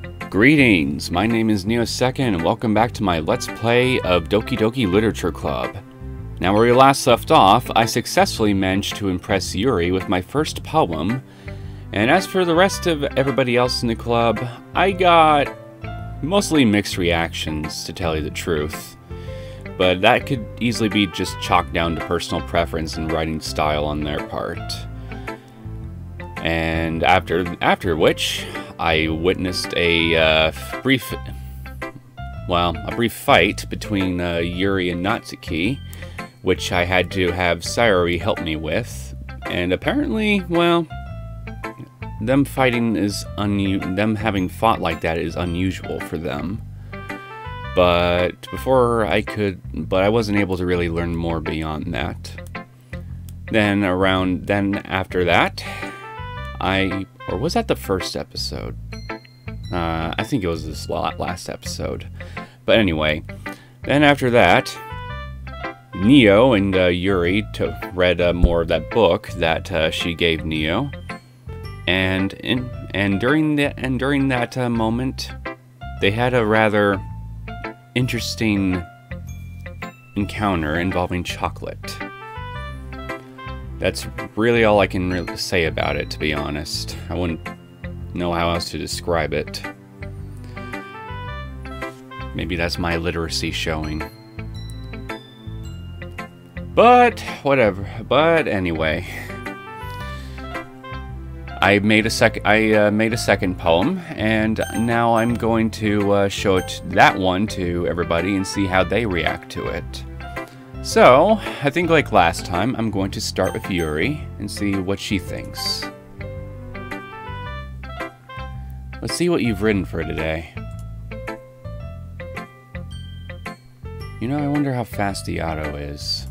Greetings, my name is Neosekken and welcome back to my Let's Play of Doki Doki Literature Club. Now where we last left off, I successfully managed to impress Yuri with my first poem, and as for the rest of everybody else in the club, I got mostly mixed reactions, to tell you the truth. But that could easily be just chalked down to personal preference and writing style on their part. And after which, I witnessed a brief fight between Yuri and Natsuki, which I had to have Sayori help me with. And apparently, well, them having fought like that is unusual for them. But I wasn't able to really learn more beyond that. Then after that, or was that the first episode? I think it was this last episode. But anyway, then after that, Neo and Yuri read more of that book that she gave Neo, and during that moment, they had a rather interesting encounter involving chocolate. That's really all I can really say about it, to be honest. I wouldn't know how else to describe it. Maybe that's my literacy showing. But whatever. But anyway, I made a second poem, and now I'm going to show that one to everybody and see how they react to it. So, I think like last time, I'm going to start with Yuri and see what she thinks. Let's see what you've written for today. You know, I wonder how fast the auto is.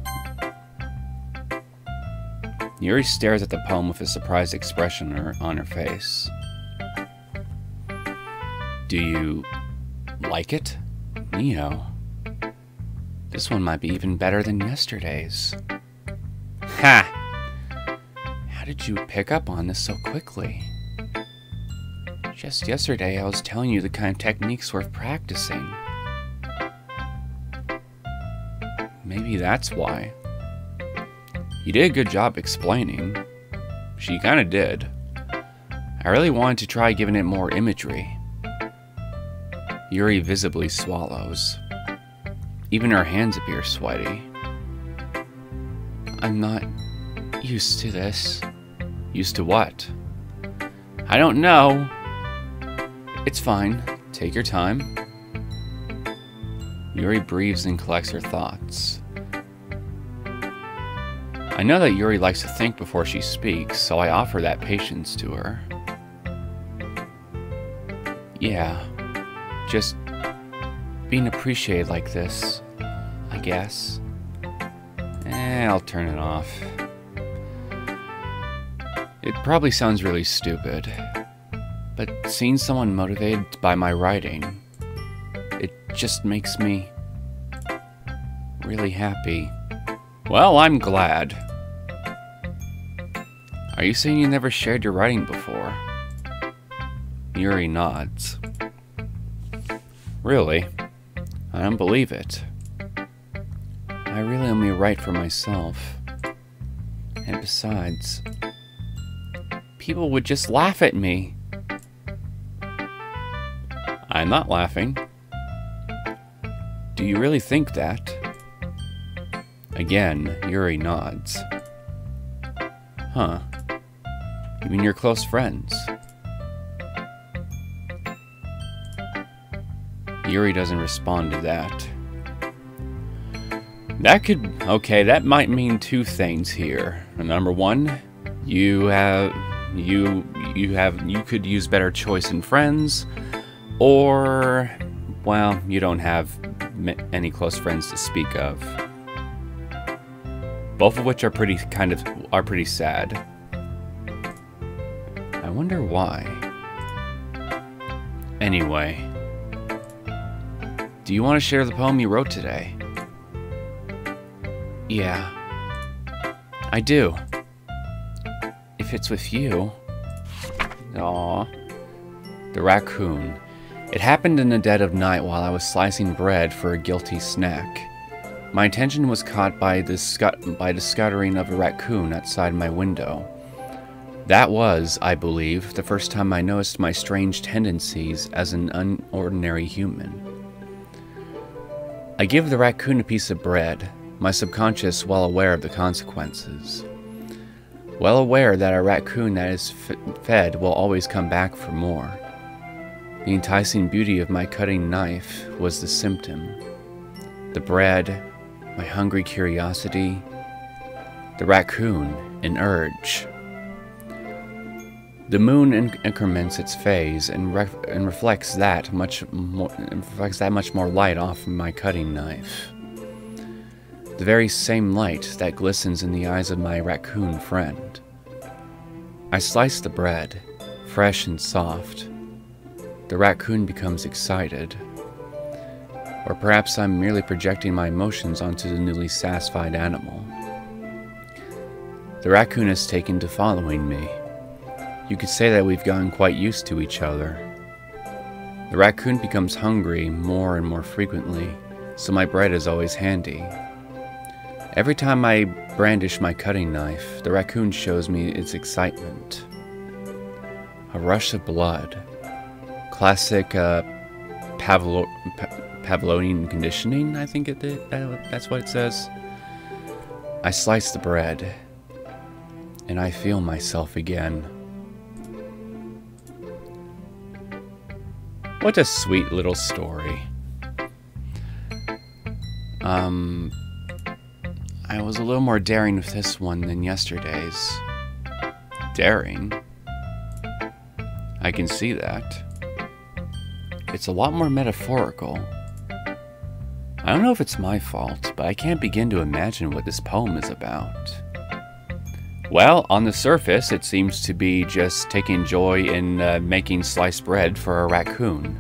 Yuri stares at the poem with a surprised expression on her face. Do you like it, Neo? This one might be even better than yesterday's. Ha! How did you pick up on this so quickly? Just yesterday I was telling you the kind of techniques worth practicing. Maybe that's why. You did a good job explaining. She kinda did. I really wanted to try giving it more imagery. Yuri visibly swallows. Even her hands appear sweaty. I'm not used to this. Used to what? I don't know. It's fine. Take your time. Yuri breathes and collects her thoughts. I know that Yuri likes to think before she speaks, so I offer that patience to her. Yeah, just being appreciated like this, I guess. I'll turn it off. It probably sounds really stupid, but seeing someone motivated by my writing, it just makes me really happy. Well, I'm glad. Are you saying you never shared your writing before? Yuri nods. Really? I don't believe it. I really only write for myself. And besides, people would just laugh at me. I'm not laughing. Do you really think that? Again, Yuri nods. Huh. You mean you're close friends? Yuri doesn't respond to that. That might mean two things here. Number one, you could use better choice in friends, or, well, you don't have any close friends to speak of. Both of which are pretty sad. I wonder why. Anyway, do you want to share the poem you wrote today? Yeah, I do. If it's with you. Aw. The raccoon. It happened in the dead of night while I was slicing bread for a guilty snack. My attention was caught by the scuttering of a raccoon outside my window. That was, I believe, the first time I noticed my strange tendencies as an unordinary human. I give the raccoon a piece of bread, my subconscious well aware of the consequences. Well aware that a raccoon that is fed will always come back for more. The enticing beauty of my cutting knife was the symptom. The bread, my hungry curiosity, the raccoon, an urge. The moon increments its phase and reflects that much more light off my cutting knife. The very same light that glistens in the eyes of my raccoon friend. I slice the bread, fresh and soft. The raccoon becomes excited. Or perhaps I'm merely projecting my emotions onto the newly satisfied animal. The raccoon has taken to following me. You could say that we've gotten quite used to each other. The raccoon becomes hungry more and more frequently, so my bread is always handy. Every time I brandish my cutting knife, the raccoon shows me its excitement. A rush of blood. Classic Pavlovian conditioning, I think that's what it says. I slice the bread, and I feel myself again. What a sweet little story. I was a little more daring with this one than yesterday's. Daring? I can see that. It's a lot more metaphorical. I don't know if it's my fault, but I can't begin to imagine what this poem is about. Well, on the surface, it seems to be just taking joy in making sliced bread for a raccoon.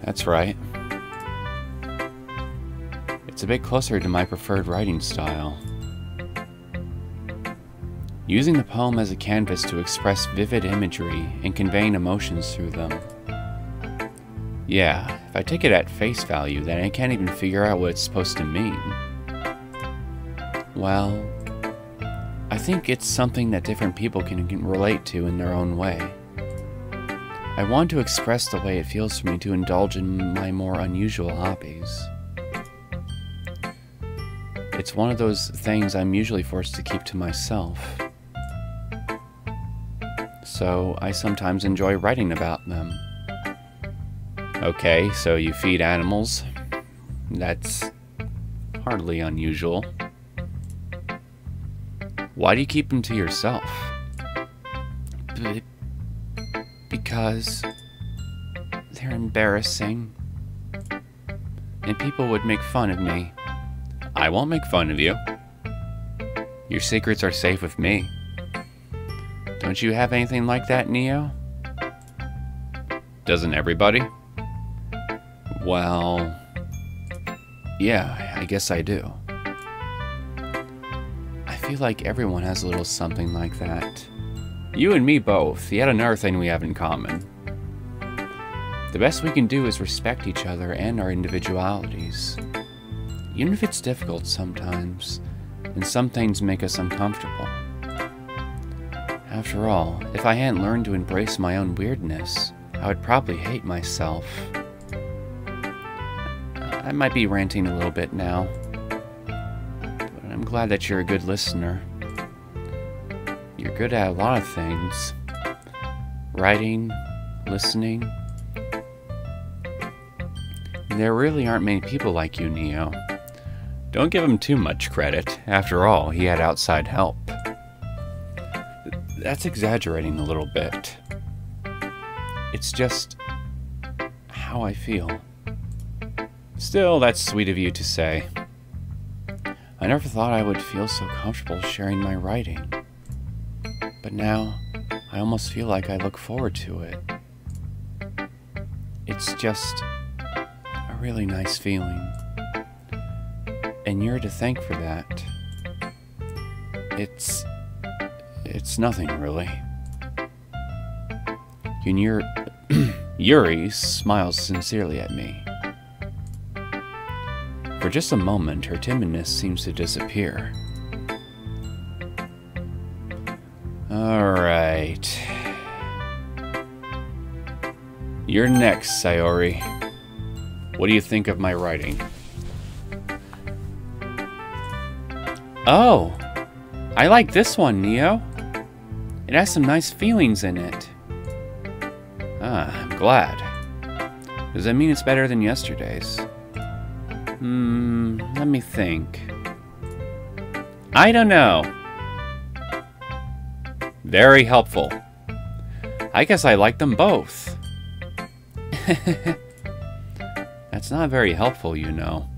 That's right. It's a bit closer to my preferred writing style. Using the poem as a canvas to express vivid imagery and conveying emotions through them. Yeah, if I take it at face value, then I can't even figure out what it's supposed to mean. Well, I think it's something that different people can relate to in their own way. I want to express the way it feels for me to indulge in my more unusual hobbies. It's one of those things I'm usually forced to keep to myself. So I sometimes enjoy writing about them. Okay, so you feed animals. That's hardly unusual. Why do you keep them to yourself? Because they're embarrassing. And people would make fun of me. I won't make fun of you. Your secrets are safe with me. Don't you have anything like that, Neo? Doesn't everybody? Well, yeah, I guess I do. I feel like everyone has a little something like that. You and me both, yet another thing we have in common. The best we can do is respect each other and our individualities. Even if it's difficult sometimes, and some things make us uncomfortable. After all, if I hadn't learned to embrace my own weirdness, I would probably hate myself. I might be ranting a little bit now, but I'm glad that you're a good listener. You're good at a lot of things. Writing, listening. There really aren't many people like you, Neo. Don't give him too much credit. After all, he had outside help. That's exaggerating a little bit. It's just how I feel. Still, that's sweet of you to say. I never thought I would feel so comfortable sharing my writing. But now, I almost feel like I look forward to it. It's just a really nice feeling. And you're to thank for that. It's nothing, really. Yuri smiles sincerely at me. For just a moment, her timidness seems to disappear. Alright. You're next, Sayori. What do you think of my writing? Oh! I like this one, Neo. It has some nice feelings in it. Ah, I'm glad. Does that mean it's better than yesterday's? Let me think. I don't know. Very helpful. I guess I like them both. That's not very helpful, you know.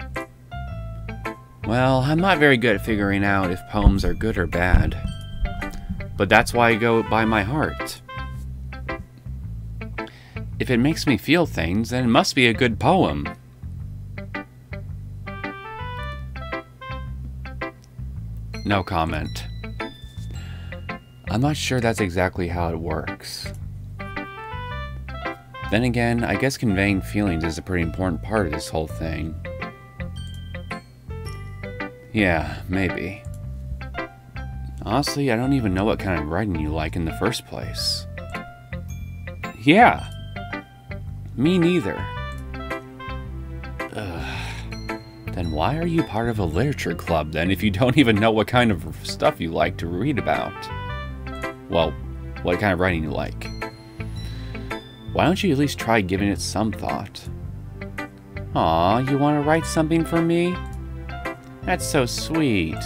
Well, I'm not very good at figuring out if poems are good or bad. But that's why I go by my heart. If it makes me feel things, then it must be a good poem. No comment. I'm not sure that's exactly how it works. Then again, I guess conveying feelings is a pretty important part of this whole thing. Yeah, maybe. Honestly, I don't even know what kind of writing you like in the first place. Yeah. Me neither. Then why are you part of a literature club then if you don't even know what kind of stuff you like to read about? Well, what kind of writing you like. Why don't you at least try giving it some thought? Aw, you want to write something for me? That's so sweet.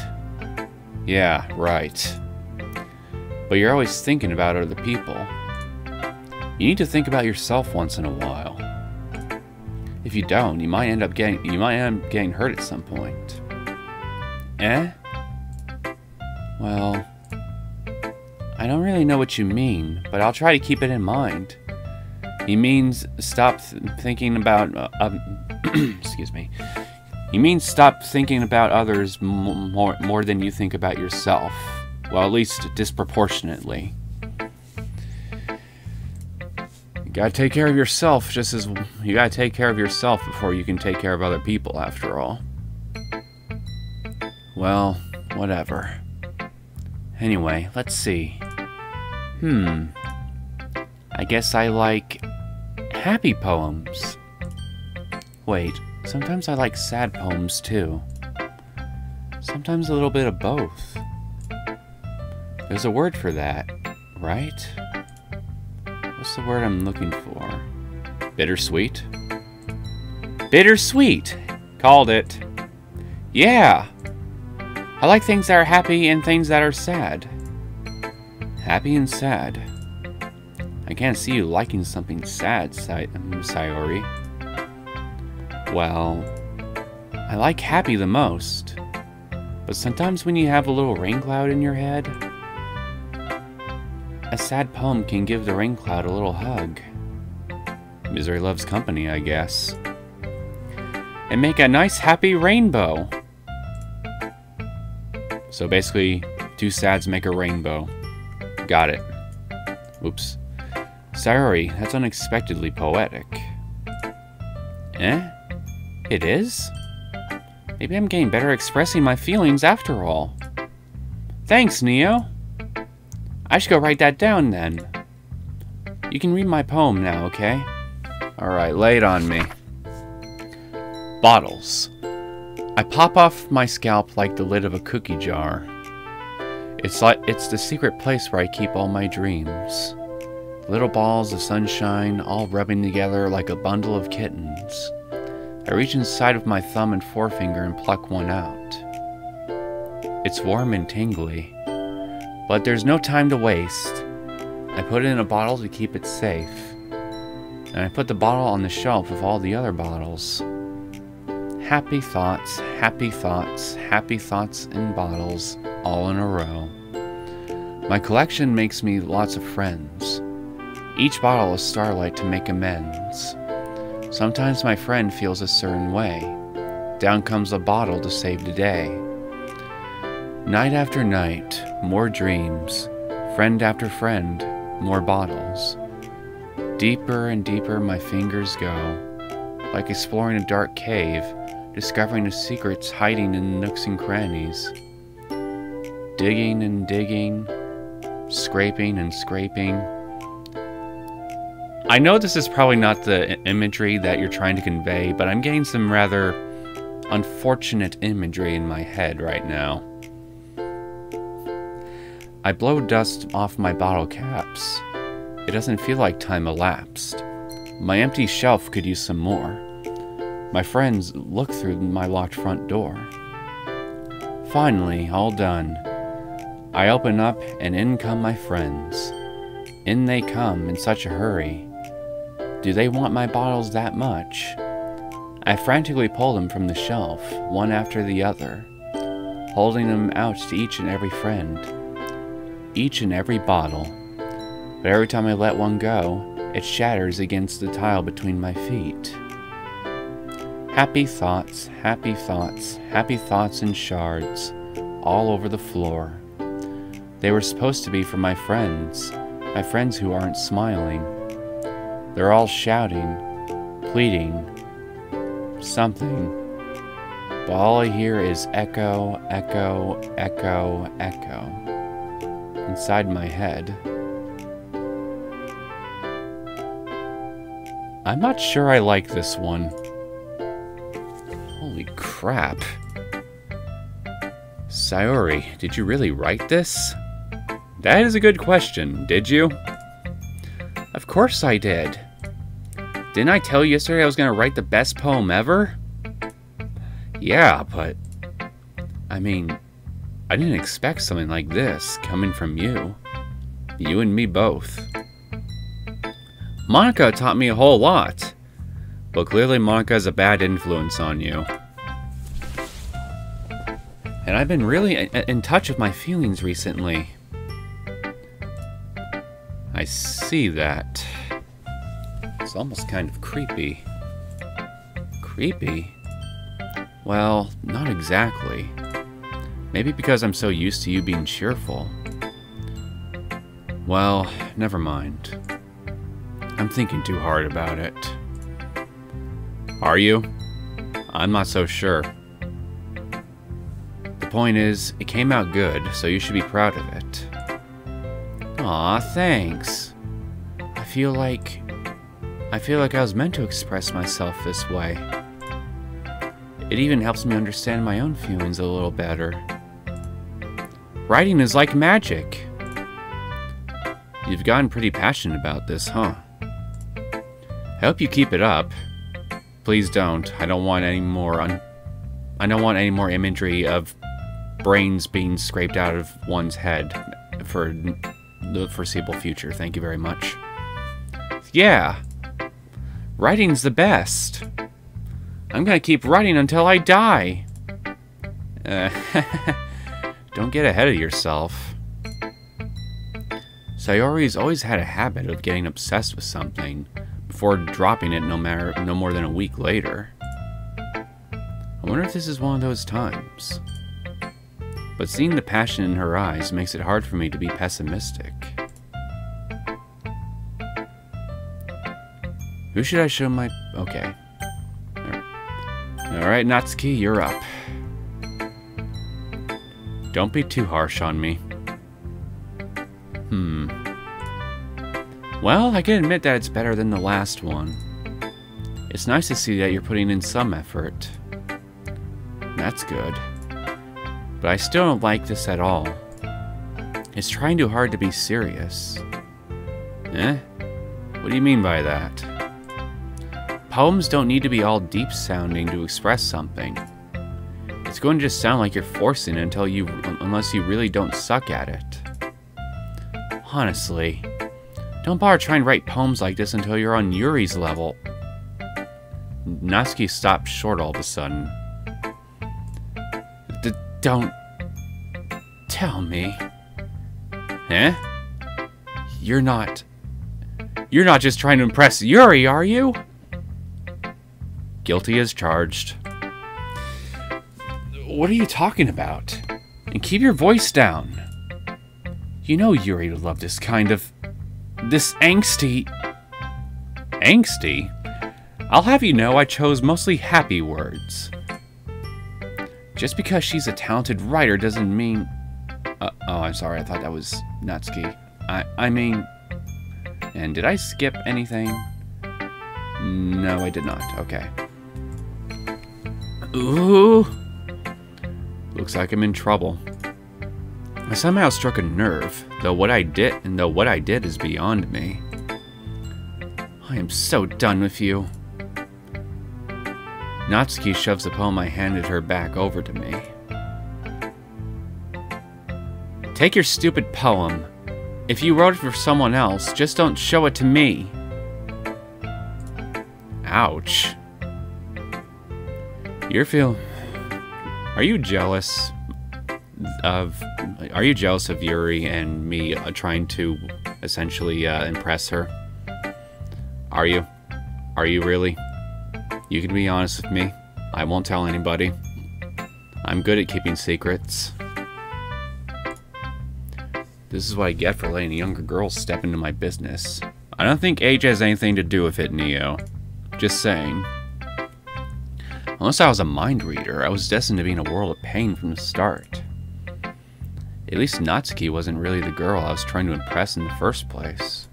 Yeah, right. But you're always thinking about other people. You need to think about yourself once in a while. If you don't, you might end up getting hurt at some point. Eh? Well, I don't really know what you mean, but I'll try to keep it in mind. He means stop thinking about excuse me. He means stop thinking about others more than you think about yourself. Well, at least disproportionately. You gotta take care of yourself just as you gotta take care of yourself before you can take care of other people, after all. Well, whatever. Anyway, let's see. I guess I like happy poems. Wait, sometimes I like sad poems too. Sometimes a little bit of both. There's a word for that, right? What's the word I'm looking for? Bittersweet? Bittersweet! Called it. Yeah! I like things that are happy and things that are sad. Happy and sad. I can't see you liking something sad, Sayori. Well, I like happy the most. But sometimes when you have a little rain cloud in your head, a sad poem can give the rain cloud a little hug. Misery loves company, I guess. And make a nice happy rainbow. So basically, two sads make a rainbow. Got it. Oops. Sayori, that's unexpectedly poetic. Eh? It is? Maybe I'm getting better at expressing my feelings after all. Thanks, Neo. I should go write that down then. You can read my poem now, okay? Alright, lay it on me. Bottles. I pop off my scalp like the lid of a cookie jar. It's the secret place where I keep all my dreams. Little balls of sunshine, all rubbing together like a bundle of kittens. I reach inside with my thumb and forefinger and pluck one out. It's warm and tingly, but there's no time to waste. I put it in a bottle to keep it safe, and I put the bottle on the shelf with all the other bottles. Happy thoughts, happy thoughts, happy thoughts in bottles, all in a row. My collection makes me lots of friends. Each bottle is starlight to make amends. Sometimes my friend feels a certain way. Down comes a bottle to save the day. Night after night, more dreams. Friend after friend, more bottles. Deeper and deeper my fingers go, like exploring a dark cave, discovering the secrets hiding in nooks and crannies. Digging and digging, scraping and scraping. I know this is probably not the imagery that you're trying to convey, but I'm getting some rather unfortunate imagery in my head right now. I blow dust off my bottle caps. It doesn't feel like time elapsed. My empty shelf could use some more. My friends look through my locked front door. Finally, all done. I open up and in come my friends. In they come in such a hurry. Do they want my bottles that much? I frantically pull them from the shelf, one after the other, holding them out to each and every friend. Each and every bottle. But every time I let one go, it shatters against the tile between my feet. Happy thoughts, happy thoughts, happy thoughts in shards, all over the floor. They were supposed to be for my friends who aren't smiling. They're all shouting, pleading, something. But all I hear is echo, echo, echo, echo, inside my head. I'm not sure I like this one. Holy crap. Sayori, did you really write this? That is a good question, did you? Of course I did. Didn't I tell you yesterday I was going to write the best poem ever? Yeah, but... I mean, I didn't expect something like this coming from you. You and me both. Monica taught me a whole lot. But clearly Monica is a bad influence on you. And I've been really in touch with my feelings recently. I see that. It's almost kind of creepy. Creepy? Well, not exactly. Maybe because I'm so used to you being cheerful. Well, never mind. I'm thinking too hard about it. Are you? I'm not so sure. The point is, it came out good, so you should be proud of it. Aw, thanks. I feel like I was meant to express myself this way. It even helps me understand my own feelings a little better. Writing is like magic. You've gotten pretty passionate about this, huh? I hope you keep it up. Please don't. I don't want any more imagery of brains being scraped out of one's head for the foreseeable future. Thank you very much. Yeah. Writing's the best. I'm gonna keep writing until I die. Don't get ahead of yourself. Sayori's always had a habit of getting obsessed with something before dropping it no more than a week later. I wonder if this is one of those times. But seeing the passion in her eyes makes it hard for me to be pessimistic. Who should I show my... Okay. Alright, Natsuki, you're up. Don't be too harsh on me. Well, I can admit that it's better than the last one. It's nice to see that you're putting in some effort. That's good. But I still don't like this at all. It's trying too hard to be serious. Eh? What do you mean by that? Poems don't need to be all deep-sounding to express something. It's going to just sound like you're forcing it unless you really don't suck at it. Honestly, don't bother trying to write poems like this until you're on Yuri's level. Natsuki stopped short all of a sudden. Don't... tell me. Eh? You're not just trying to impress Yuri, are you? Guilty as charged. What are you talking about? And keep your voice down. You know Yuri would love this kind of... this angsty... Angsty? I'll have you know I chose mostly happy words. Just because she's a talented writer doesn't mean... oh, I'm sorry, I thought that was Natsuki. I mean... And did I skip anything? No, I did not. Okay. Ooh! Looks like I'm in trouble. I somehow struck a nerve, though what I did is beyond me. I am so done with you. Natsuki shoves the poem I handed her back over to me. Take your stupid poem. If you wrote it for someone else, just don't show it to me. Ouch. Are you jealous of Yuri and me trying to essentially impress her? Are you? Are you really? You can be honest with me. I won't tell anybody. I'm good at keeping secrets. This is what I get for letting a younger girl step into my business. I don't think age has anything to do with it, Neo. Just saying. Unless I was a mind reader, I was destined to be in a world of pain from the start. At least Natsuki wasn't really the girl I was trying to impress in the first place.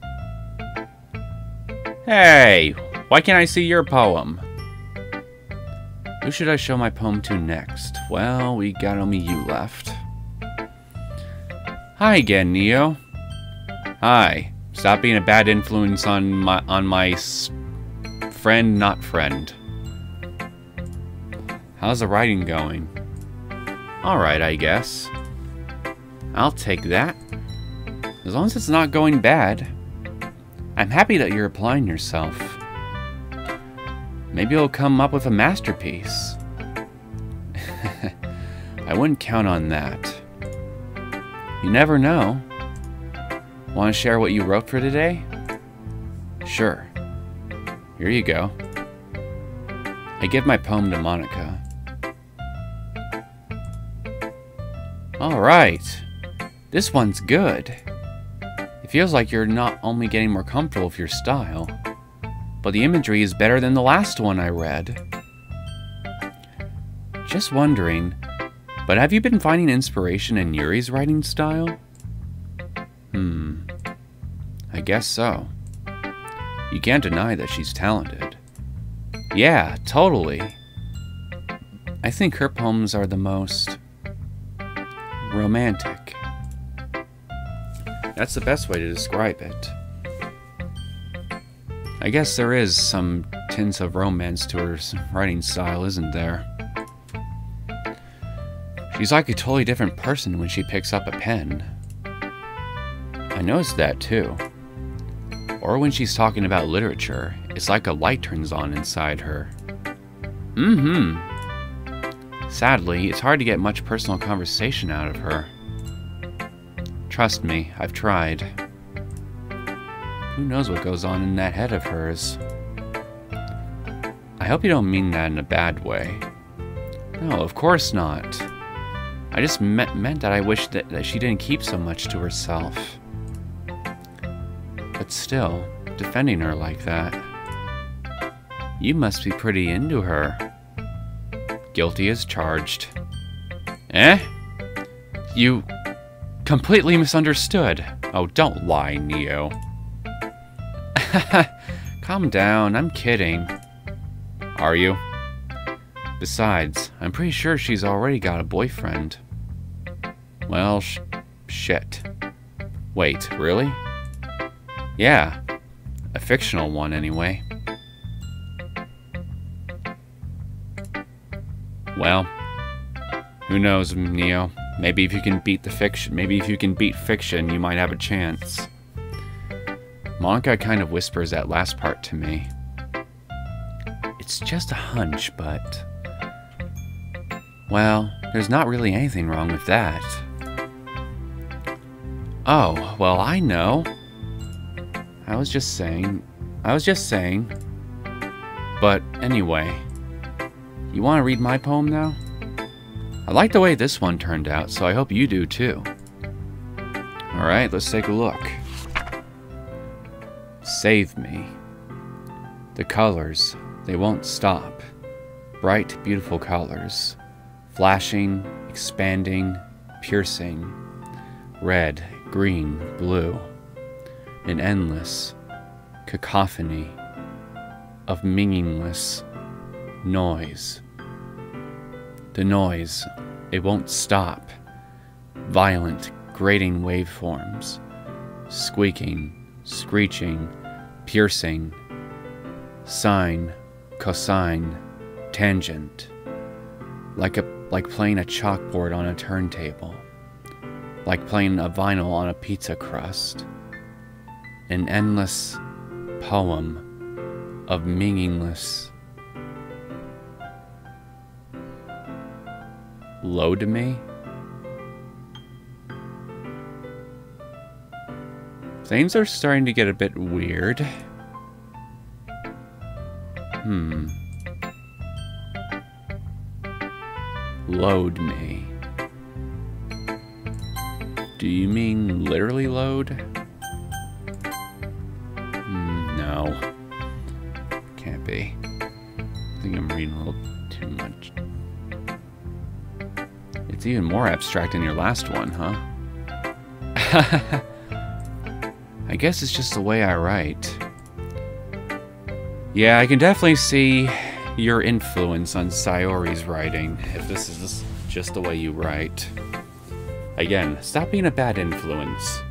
Hey! Why can't I see your poem? Who should I show my poem to next? Well, we got only you left. Hi again, Neo. Hi. Stop being a bad influence on my friend, not friend. How's the writing going? Alright, I guess. I'll take that. As long as it's not going bad. I'm happy that you're applying yourself. Maybe you'll come up with a masterpiece. I wouldn't count on that. You never know. Want to share what you wrote for today? Sure. Here you go. I give my poem to Monica. Alright. This one's good. It feels like you're not only getting more comfortable with your style, but the imagery is better than the last one I read. Just wondering, but have you been finding inspiration in Yuri's writing style? I guess so. You can't deny that she's talented. Yeah, totally. I think her poems are the most romantic. That's the best way to describe it. I guess there is some tints of romance to her writing style, isn't there? She's like a totally different person when she picks up a pen. I noticed that too. Or when she's talking about literature, it's like a light turns on inside her. Sadly, it's hard to get much personal conversation out of her. Trust me, I've tried. Who knows what goes on in that head of hers? I hope you don't mean that in a bad way. No, of course not. I just meant that I wish that she didn't keep so much to herself. But still, defending her like that. You must be pretty into her. Guilty as charged. Eh? You completely misunderstood. Oh, don't lie, Neo. Calm down, I'm kidding. Are you? Besides, I'm pretty sure she's already got a boyfriend. Well, shit. Wait, really? Yeah, a fictional one anyway. Well, who knows, Neo? Maybe if you can beat fiction, you might have a chance. Monica kind of whispers that last part to me. It's just a hunch, but... Well, there's not really anything wrong with that. Oh, well, I know. I was just saying. But anyway, you want to read my poem now? I like the way this one turned out, so I hope you do too. Alright, let's take a look. Save me. The colors, they won't stop. Bright, beautiful colors. Flashing, expanding, piercing. Red, green, blue. An endless cacophony of meaningless noise. The noise, it won't stop. Violent, grating waveforms. Squeaking, screeching, piercing. Sine, cosine, tangent. Like playing a chalkboard on a turntable. Like playing a vinyl on a pizza crust. An endless poem of meaningless. Load me? Things are starting to get a bit weird. Load me. Do you mean literally load? No. Can't be. I think I'm reading a little too much. It's even more abstract than your last one, huh? I guess it's just the way I write. Yeah, I can definitely see your influence on Sayori's writing, if this is just the way you write. Again, stop being a bad influence.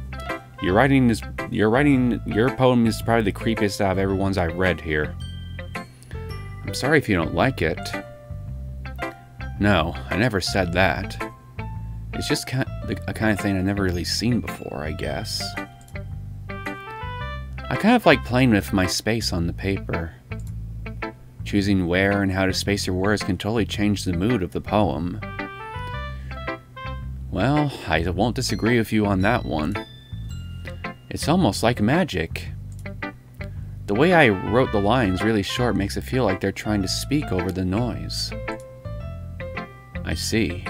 Your poem is probably the creepiest out of every ones I've read here. I'm sorry if you don't like it. No, I never said that. It's just a kind of thing I've never really seen before, I guess. I kind of like playing with my space on the paper. Choosing where and how to space your words can totally change the mood of the poem. Well, I won't disagree with you on that one. It's almost like magic. The way I wrote the lines really short makes it feel like they're trying to speak over the noise. I see.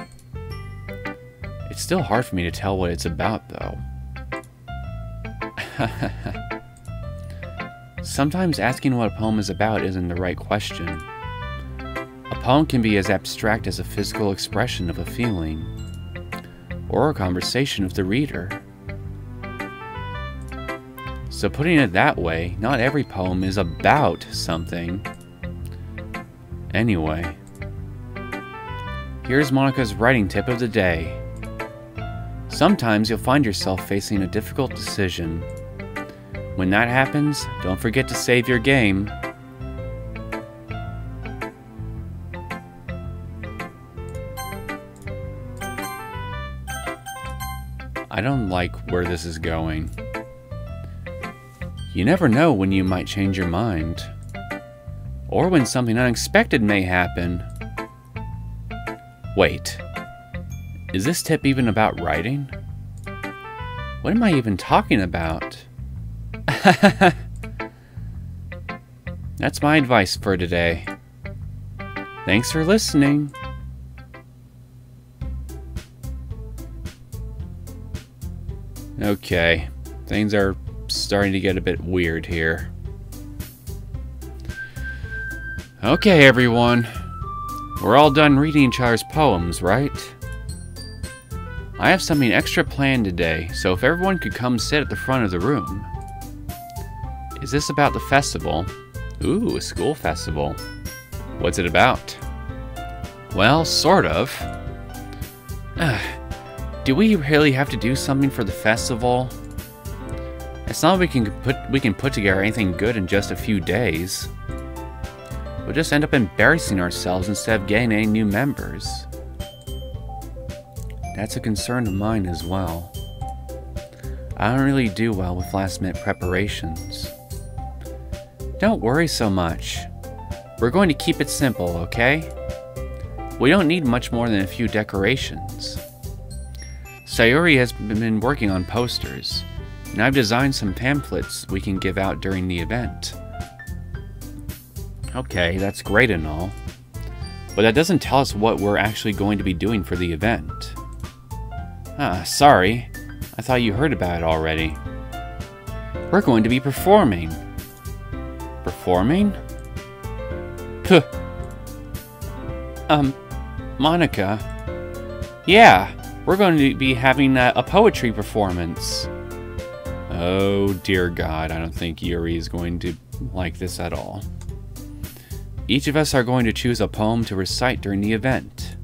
It's still hard for me to tell what it's about, though. Sometimes asking what a poem is about isn't the right question. A poem can be as abstract as a physical expression of a feeling, or a conversation with the reader. So putting it that way, not every poem is about something. Anyway, here's Monica's writing tip of the day. Sometimes you'll find yourself facing a difficult decision. When that happens, don't forget to save your game. I don't like where this is going. You never know when you might change your mind, or when something unexpected may happen. Wait, is this tip even about writing? What am I even talking about? That's my advice for today. Thanks for listening. Okay, things are starting to get a bit weird here. Okay, everyone. We're all done reading each other's poems, right? I have something extra planned today, so if everyone could come sit at the front of the room. Is this about the festival? Ooh, a school festival. What's it about? Well, sort of. Do we really have to do something for the festival? It's not like we can put together anything good in just a few days. We'll just end up embarrassing ourselves instead of getting any new members. That's a concern of mine as well. I don't really do well with last-minute preparations. Don't worry so much. We're going to keep it simple, okay? We don't need much more than a few decorations. Sayori has been working on posters, and I've designed some pamphlets we can give out during the event. Okay, that's great and all, but that doesn't tell us what we're actually going to be doing for the event. Sorry. I thought you heard about it already. We're going to be performing. Performing? Puh. Monica. Yeah, we're going to be having a poetry performance. Oh, dear God, I don't think Yuri is going to like this at all. Each of us are going to choose a poem to recite during the event.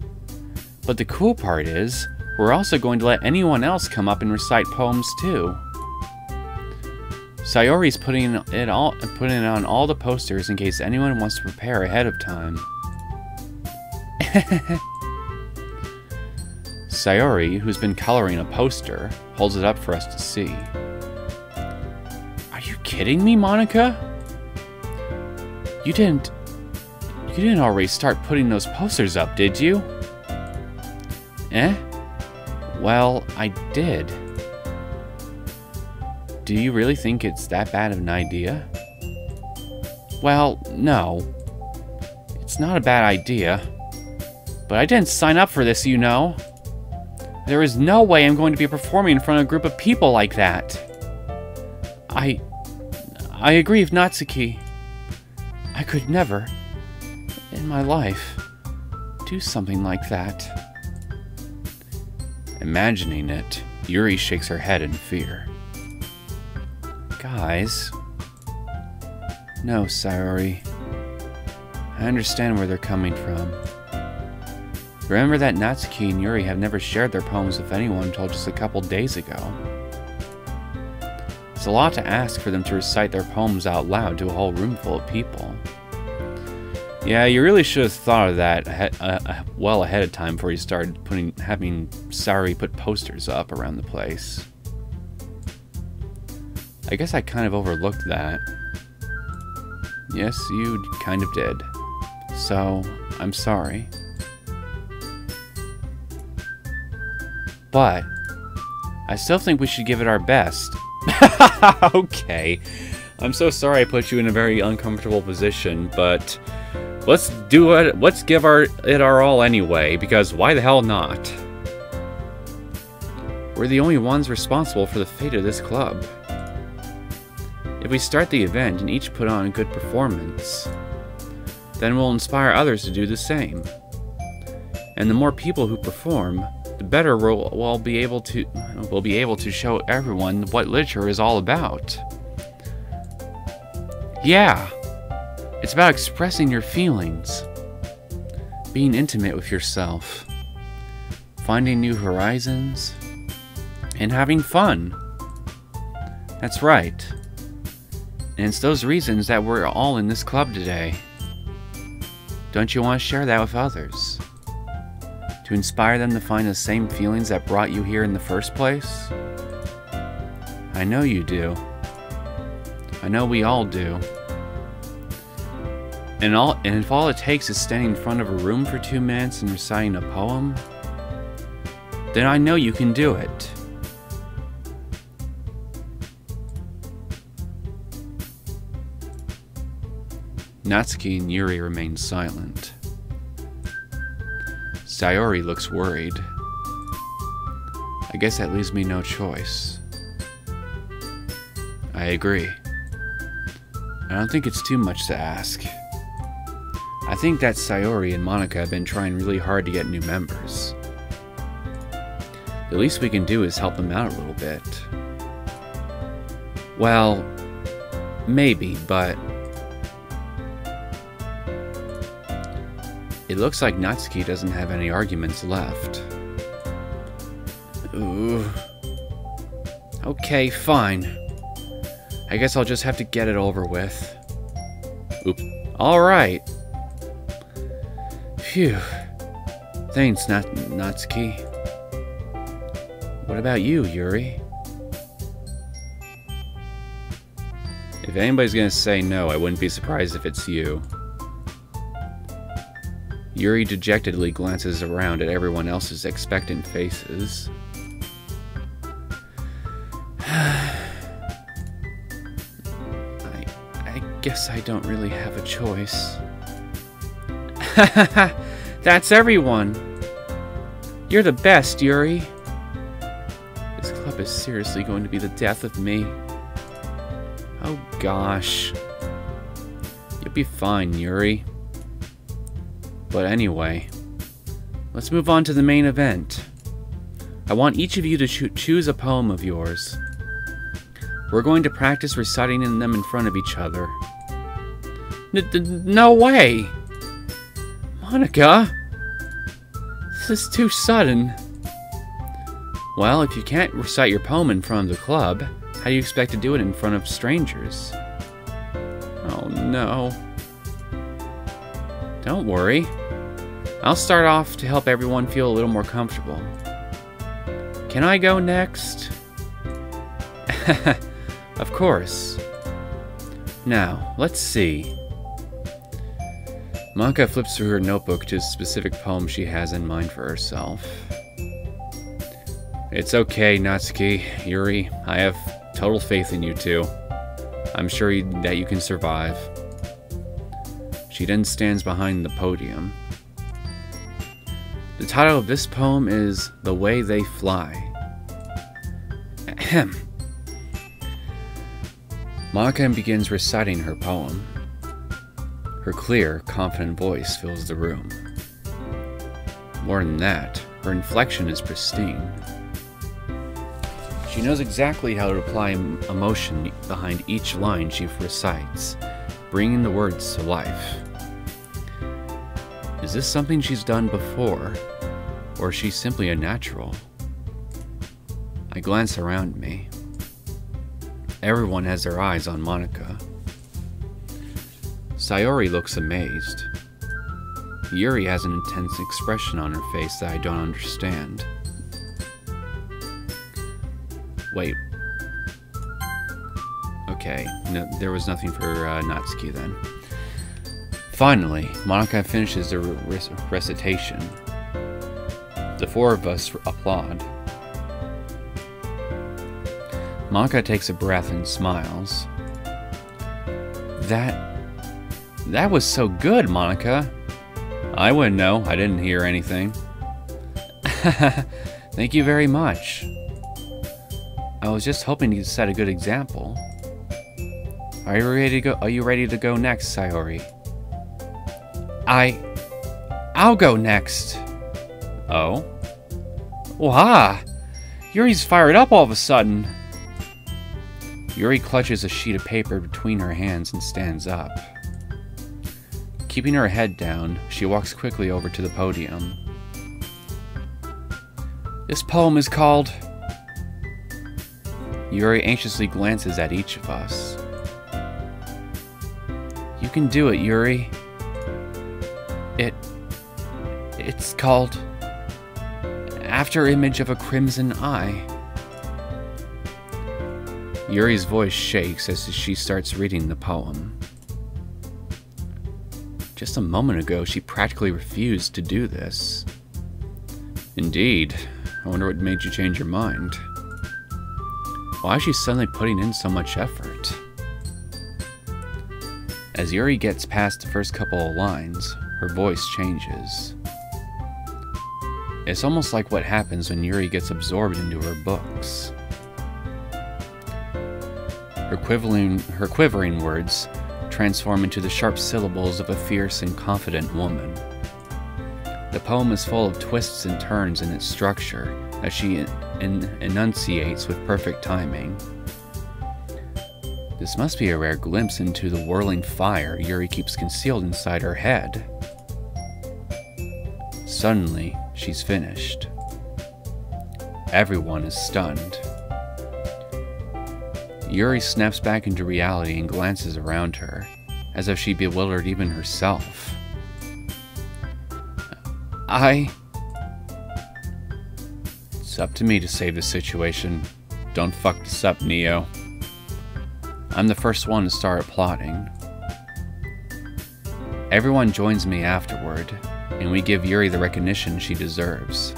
But the cool part is, we're also going to let anyone else come up and recite poems too. Sayori's putting it on all the posters in case anyone wants to prepare ahead of time. Sayori, who's been coloring a poster, holds it up for us to see. Are you kidding me, Monica? You didn't already start putting those posters up, did you? Eh? Well, I did. Do you really think it's that bad of an idea? Well, no. It's not a bad idea. But I didn't sign up for this, you know. There is no way I'm going to be performing in front of a group of people like that. I agree with Natsuki. I could never, in my life, do something like that. Imagining it, Yuri shakes her head in fear. Guys. No, Sayori. I understand where they're coming from. Remember that Natsuki and Yuri have never shared their poems with anyone until just a couple days ago. It's a lot to ask for them to recite their poems out loud to a whole room full of people. Yeah, you really should have thought of that well ahead of time before you started having Sayori put posters up around the place. I guess I kind of overlooked that. Yes, you kind of did. So, I'm sorry. But I still think we should give it our best. Okay. I'm so sorry I put you in a very uncomfortable position, but let's do it. Let's give it our all anyway, because why the hell not? We're the only ones responsible for the fate of this club. If we start the event and each put on a good performance, then we'll inspire others to do the same. And the more people who perform, the better we'll be able to show everyone what literature is all about. Yeah, it's about expressing your feelings, being intimate with yourself, finding new horizons, and having fun. That's right. And it's those reasons that we're all in this club today. Don't you want to share that with others? To inspire them to find the same feelings that brought you here in the first place? I know you do. I know we all do. And if all it takes is standing in front of a room for 2 minutes and reciting a poem, then I know you can do it. Natsuki and Yuri remain silent. Sayori looks worried. I guess that leaves me no choice. I agree. I don't think it's too much to ask. I think that Sayori and Monica have been trying really hard to get new members. The least we can do is help them out a little bit. Well, maybe, but it looks like Natsuki doesn't have any arguments left. Ooh. Okay, fine. I guess I'll just have to get it over with. Oops. Alright. Phew. Thanks, Natsuki. What about you, Yuri? If anybody's gonna say no, I wouldn't be surprised if it's you. Yuri dejectedly glances around at everyone else's expectant faces. I guess I don't really have a choice. That's everyone! You're the best, Yuri! This club is seriously going to be the death of me. Oh gosh. You'll be fine, Yuri. But anyway, let's move on to the main event. I want each of you to choose a poem of yours. We're going to practice reciting them in front of each other. No way! Monica! This is too sudden. Well, if you can't recite your poem in front of the club, how do you expect to do it in front of strangers? Oh no. Don't worry. I'll start off to help everyone feel a little more comfortable. Can I go next? Of course. Now, let's see. Monica flips through her notebook to a specific poem she has in mind for herself. It's okay, Natsuki, Yuri. I have total faith in you two. I'm sure that you can survive. She then stands behind the podium. The title of this poem is The Way They Fly. Ahem. Monica begins reciting her poem. Her clear, confident voice fills the room. More than that, her inflection is pristine. She knows exactly how to apply emotion behind each line she recites, bringing the words to life. Is this something she's done before, or is she simply a natural? I glance around me. Everyone has their eyes on Monica. Sayori looks amazed. Yuri has an intense expression on her face that I don't understand. Wait. Okay, no, there was nothing for Natsuki then. Finally, Monica finishes the recitation. The four of us applaud. Monica takes a breath and smiles. That was so good, Monica. I wouldn't know. I didn't hear anything. Thank you very much. I was just hoping to set a good example. Are you ready to go? Are you ready to go next, Sayori? I'll go next. Oh? Wow! Yuri's fired up all of a sudden. Yuri clutches a sheet of paper between her hands and stands up. Keeping her head down, she walks quickly over to the podium. This poem is called... Yuri anxiously glances at each of us. You can do it, Yuri. It's called... After Image of a Crimson Eye. Yuri's voice shakes as she starts reading the poem. Just a moment ago, she practically refused to do this. Indeed. I wonder what made you change your mind. Why is she suddenly putting in so much effort? As Yuri gets past the first couple of lines, her voice changes. It's almost like what happens when Yuri gets absorbed into her books. Her quivering words transform into the sharp syllables of a fierce and confident woman. The poem is full of twists and turns in its structure as she enunciates with perfect timing. This must be a rare glimpse into the whirling fire Yuri keeps concealed inside her head. Suddenly, she's finished. Everyone is stunned. Yuri snaps back into reality and glances around her, as if she bewildered even herself. It's up to me to save the situation. Don't fuck this up, Neo. I'm the first one to start applauding. Everyone joins me afterward, and we give Yuri the recognition she deserves.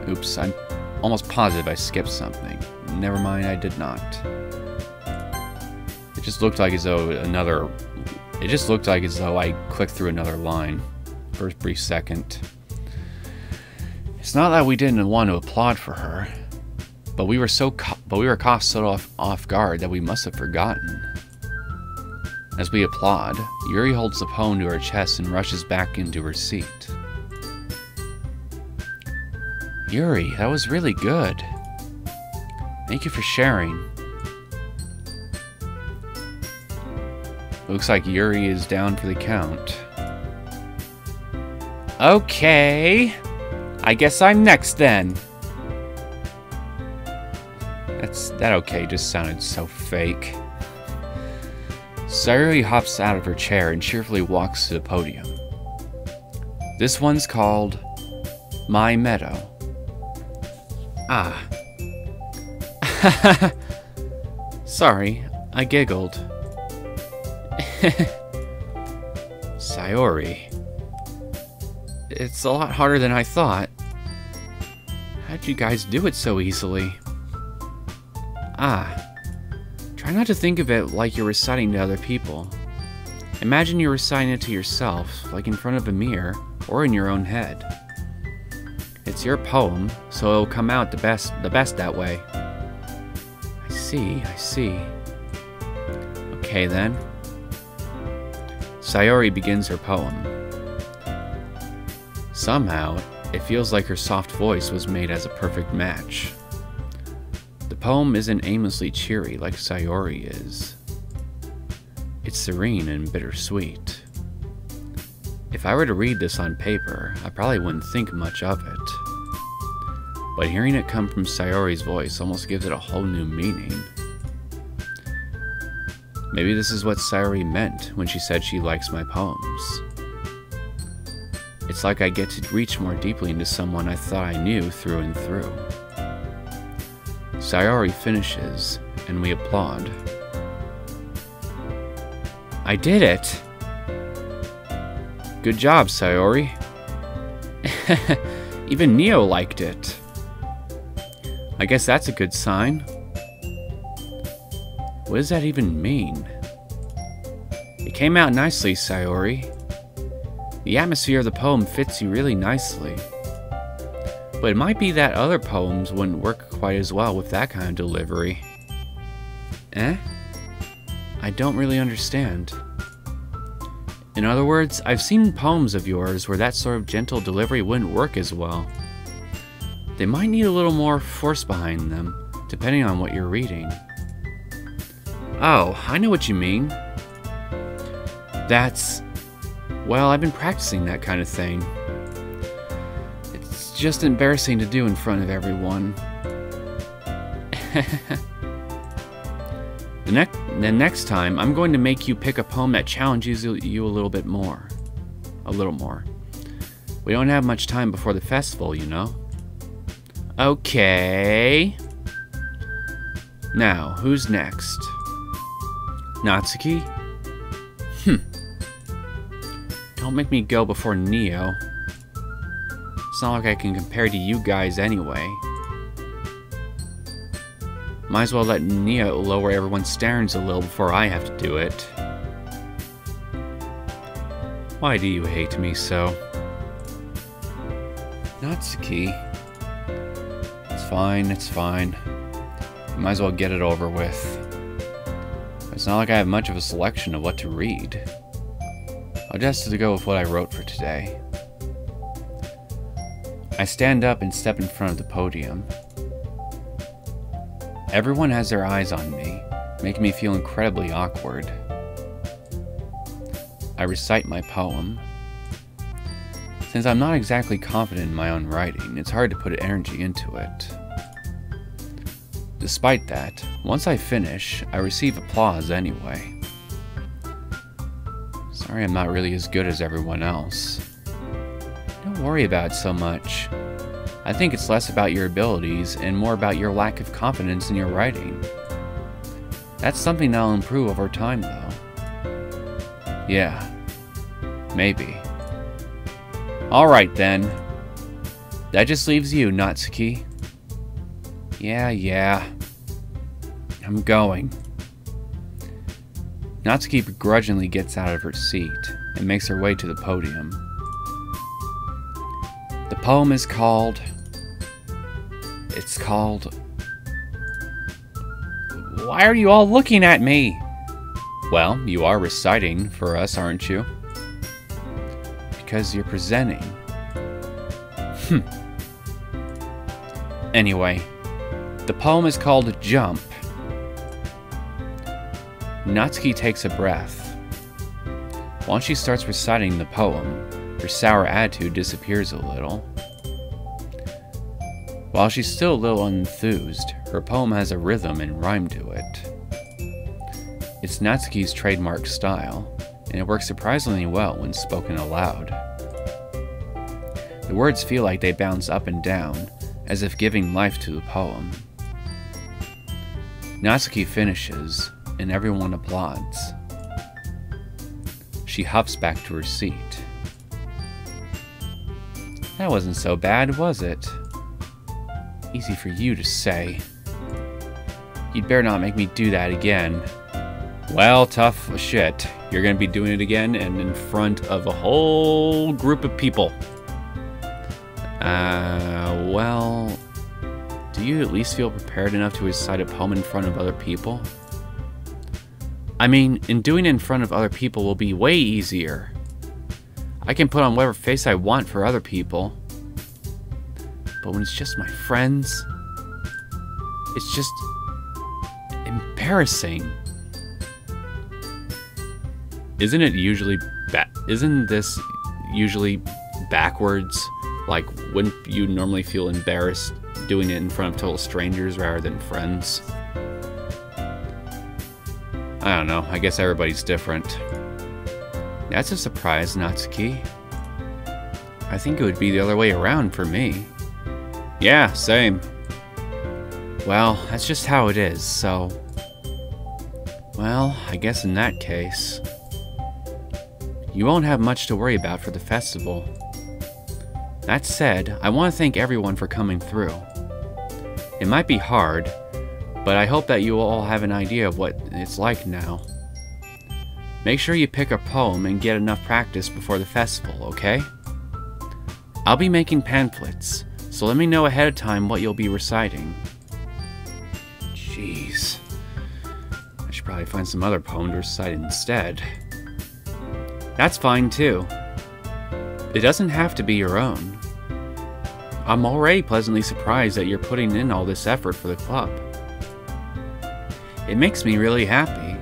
Oops, I'm almost positive I skipped something. Never mind, I did not. It just looked like as though I clicked through another line for a brief second. It's not that we didn't want to applaud for her, but we were caught so off guard that we must have forgotten. As we applaud, Yuri holds the poem to her chest and rushes back into her seat. Yuri, that was really good. Thank you for sharing. Looks like Yuri is down for the count. Okay. I guess I'm next then. That okay just sounded so fake. Sayuri hops out of her chair and cheerfully walks to the podium. This one's called My Meadow. Ah. Sorry, I giggled. Sayori. It's a lot harder than I thought. How'd you guys do it so easily? Ah. Try not to think of it like you're reciting to other people. Imagine you're reciting it to yourself, like in front of a mirror, or in your own head. It's your poem, so it'll come out the best that way. I see. Okay then. Sayori begins her poem. Somehow, it feels like her soft voice was made as a perfect match. The poem isn't aimlessly cheery like Sayori is. It's serene and bittersweet. If I were to read this on paper, I probably wouldn't think much of it. But hearing it come from Sayori's voice almost gives it a whole new meaning. Maybe this is what Sayori meant when she said she likes my poems. It's like I get to reach more deeply into someone I thought I knew through and through. Sayori finishes, and we applaud. I did it! Good job, Sayori. Even Neo liked it. I guess that's a good sign. What does that even mean? It came out nicely, Sayori. The atmosphere of the poem fits you really nicely. But it might be that other poems wouldn't work quite as well with that kind of delivery. Eh? I don't really understand. In other words, I've seen poems of yours where that sort of gentle delivery wouldn't work as well. They might need a little more force behind them, depending on what you're reading. Oh, I know what you mean. Well, I've been practicing that kind of thing. It's just embarrassing to do in front of everyone. The next time, I'm going to make you pick a poem that challenges you a little bit more. A little more. We don't have much time before the festival, you know. Okay. Now, who's next? Natsuki? Don't make me go before Neo. It's not like I can compare to you guys anyway. Might as well let Neo lower everyone's standards a little before I have to do it. Why do you hate me so? Natsuki. It's fine. Might as well get it over with. It's not like I have much of a selection of what to read. I'll just have to go with what I wrote for today. I stand up and step in front of the podium. Everyone has their eyes on me, making me feel incredibly awkward. I recite my poem. Since I'm not exactly confident in my own writing, it's hard to put energy into it. Despite that, once I finish, I receive applause anyway. Sorry I'm not really as good as everyone else. Don't worry about it so much. I think it's less about your abilities and more about your lack of confidence in your writing. That's something that'll improve over time, though. Yeah, maybe. Alright then. That just leaves you, Natsuki. Yeah. I'm going. Natsuki begrudgingly gets out of her seat and makes her way to the podium. The poem is called... Why are you all looking at me? Well, you are reciting for us, aren't you? Because you're presenting. Anyway, the poem is called Jump. Natsuki takes a breath. Once she starts reciting the poem, her sour attitude disappears a little. While she's still a little enthused, her poem has a rhythm and rhyme to it. It's Natsuki's trademark style, and it works surprisingly well when spoken aloud. The words feel like they bounce up and down, as if giving life to the poem. Natsuki finishes, and everyone applauds. She hops back to her seat. That wasn't so bad, was it? Easy for you to say. You'd better not make me do that again. Well, tough shit. You're gonna be doing it again and in front of a whole group of people. Well, do you at least feel prepared enough to recite a poem in front of other people? I mean, doing it in front of other people will be way easier. I can put on whatever face I want for other people. But when it's just my friends, it's just embarrassing. Isn't this usually backwards? Like, wouldn't you normally feel embarrassed doing it in front of total strangers rather than friends? I don't know, I guess everybody's different. That's a surprise, Natsuki. I think it would be the other way around for me. Yeah, same. Well, that's just how it is, so... Well, I guess in that case... You won't have much to worry about for the festival. That said, I want to thank everyone for coming through. It might be hard, but I hope that you all have an idea of what it's like now. Make sure you pick a poem and get enough practice before the festival, okay? I'll be making pamphlets, so let me know ahead of time what you'll be reciting. Jeez. I should probably find some other poem to recite instead. That's fine too. It doesn't have to be your own. I'm already pleasantly surprised that you're putting in all this effort for the club. It makes me really happy.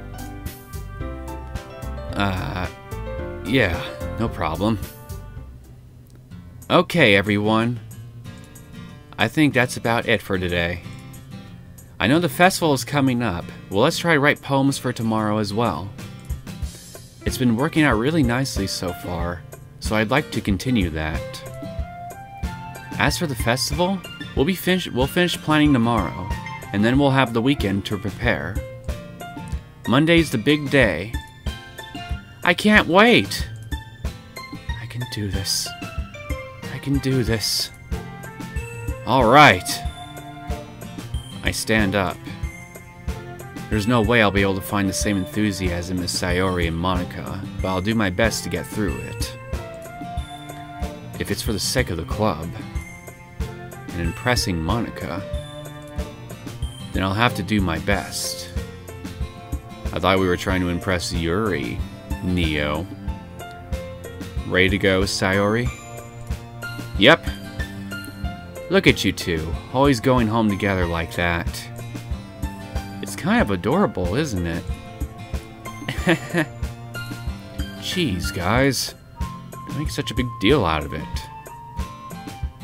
Yeah, no problem. Okay, everyone. I think that's about it for today. I know the festival is coming up. Well, let's try to write poems for tomorrow as well. It's been working out really nicely so far, so I'd like to continue that. As for the festival, we'll finish planning tomorrow, and then we'll have the weekend to prepare. Monday's the big day. I can't wait! I can do this. I can do this. Alright. I stand up. There's no way I'll be able to find the same enthusiasm as Sayori and Monica, but I'll do my best to get through it. If it's for the sake of the club, and impressing Monica, then I'll have to do my best. I thought we were trying to impress Yuri, Neo. Ready to go, Sayori? Yep. Look at you two, always going home together like that. It's kind of adorable, isn't it? Jeez, guys. Don't make such a big deal out of it.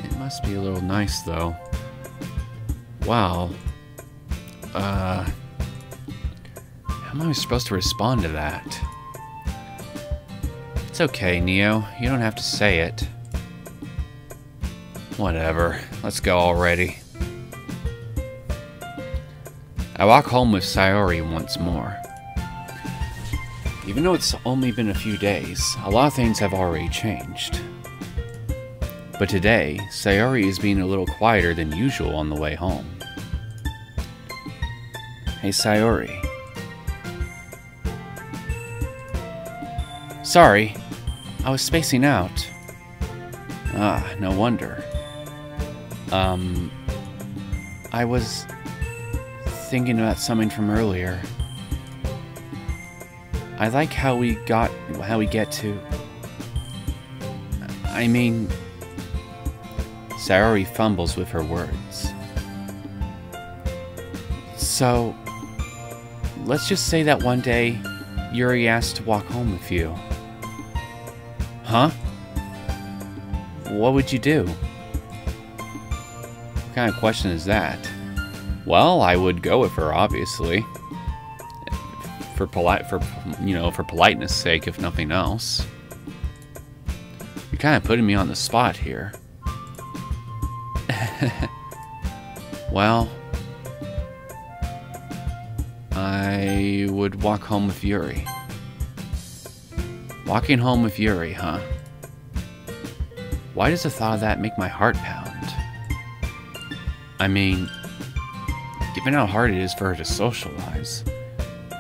It must be a little nice, though. Wow. How am I supposed to respond to that? It's okay, Neo. You don't have to say it. Whatever. Let's go already. I walk home with Sayori once more. Even though it's only been a few days, a lot of things have already changed. But today, Sayori is being a little quieter than usual on the way home. Hey, Sayori. Sorry, I was spacing out. Ah, no wonder. I was thinking about something from earlier. I like how we get to... I mean... Sayori fumbles with her words. So, let's just say that one day, Yuri asked to walk home with you. Huh? What would you do? What kind of question is that? Well, I would go with her, obviously. For politeness sake, if nothing else. You're kind of putting me on the spot here. Well, I would walk home with Yuri. Walking home with Yuri, huh? Why does the thought of that make my heart pound? I mean, given how hard it is for her to socialize,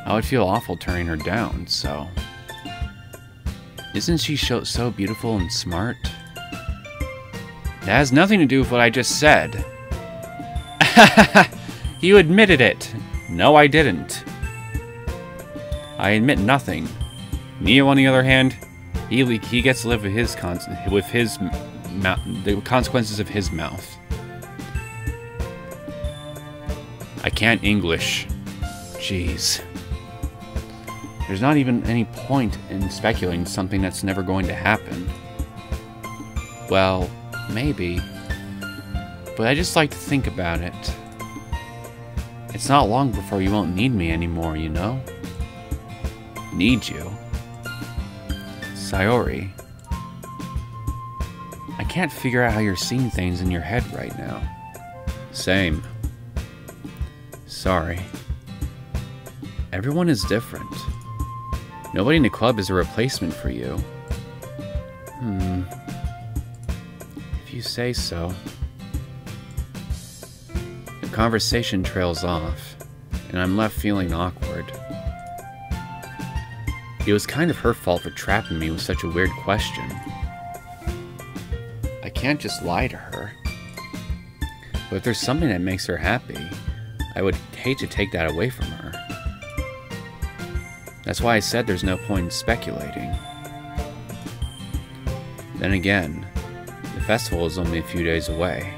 I would feel awful turning her down, so... Isn't she so beautiful and smart? That has nothing to do with what I just said. You admitted it. No, I didn't. I admit nothing. Neo, on the other hand, he gets to live with the consequences of his mouth. I can't English. Jeez. There's not even any point in speculating something that's never going to happen. Well, maybe. But I just like to think about it. It's not long before you won't need me anymore, you know? Need you? Sayori. I can't figure out how you're seeing things in your head right now. Same. Sorry. Everyone is different. Nobody in the club is a replacement for you. If you say so. The conversation trails off, and I'm left feeling awkward. It was kind of her fault for trapping me with such a weird question. I can't just lie to her. But if there's something that makes her happy, I would hate to take that away from her. That's why I said there's no point in speculating. Then again, the festival is only a few days away.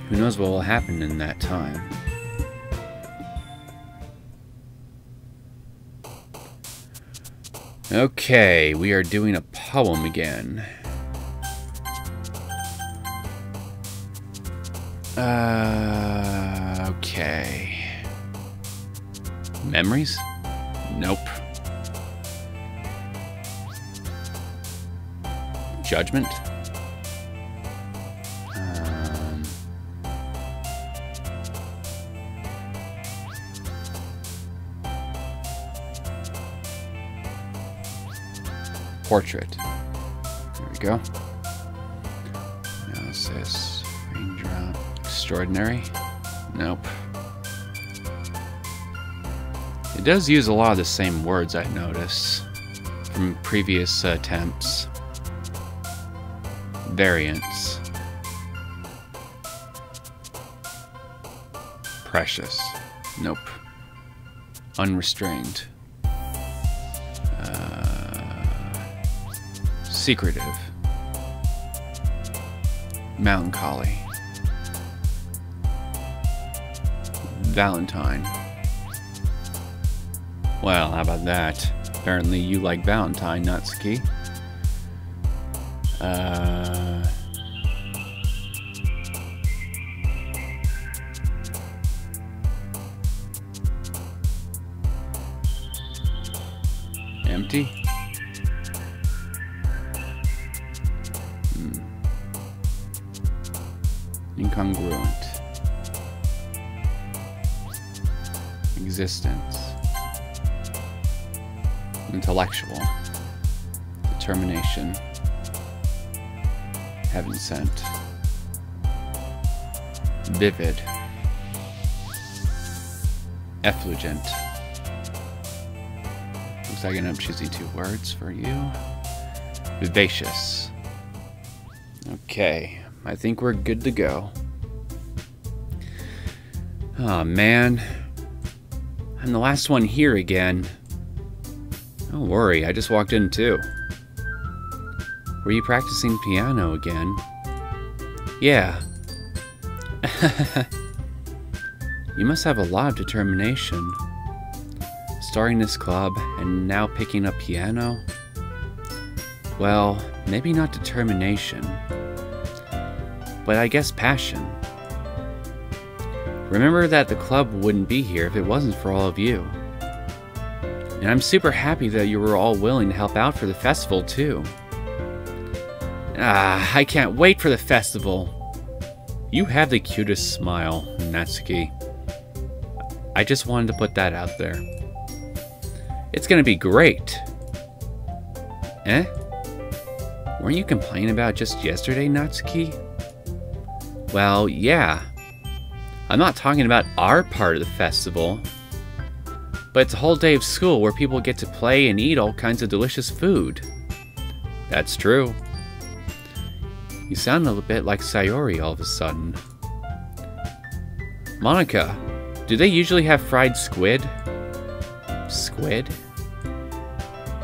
Who knows what will happen in that time? Okay, we are doing a poem again. Okay. Memories? Nope. Judgment? Portrait. There we go. Analysis. Raindrop. Extraordinary? Nope. It does use a lot of the same words I noticed from previous attempts. Variants. Precious. Nope. Unrestrained. Secretive. Melancholy. Valentine. Well, how about that? Apparently you like Valentine, Natsuki. Empty? Incongruent. Existence. Intellectual. Determination. Heaven sent. Vivid. Effulgent. Looks like an choosy 2 words for you. Vivacious. Okay, I think we're good to go. Oh man, I'm the last one here again. Don't worry, I just walked in too. Were you practicing piano again? Yeah. You must have a lot of determination. Starting this club and now picking up piano? Well, maybe not determination, but I guess passion. Remember that the club wouldn't be here if it wasn't for all of you. And I'm super happy that you were all willing to help out for the festival too. I can't wait for the festival. You have the cutest smile, Natsuki. I just wanted to put that out there. It's gonna be great. Eh? Weren't you complaining about just yesterday, Natsuki? Well, yeah. I'm not talking about our part of the festival. But it's a whole day of school where people get to play and eat all kinds of delicious food. That's true. You sound a little bit like Sayori all of a sudden. Monica, do they usually have fried squid? Squid?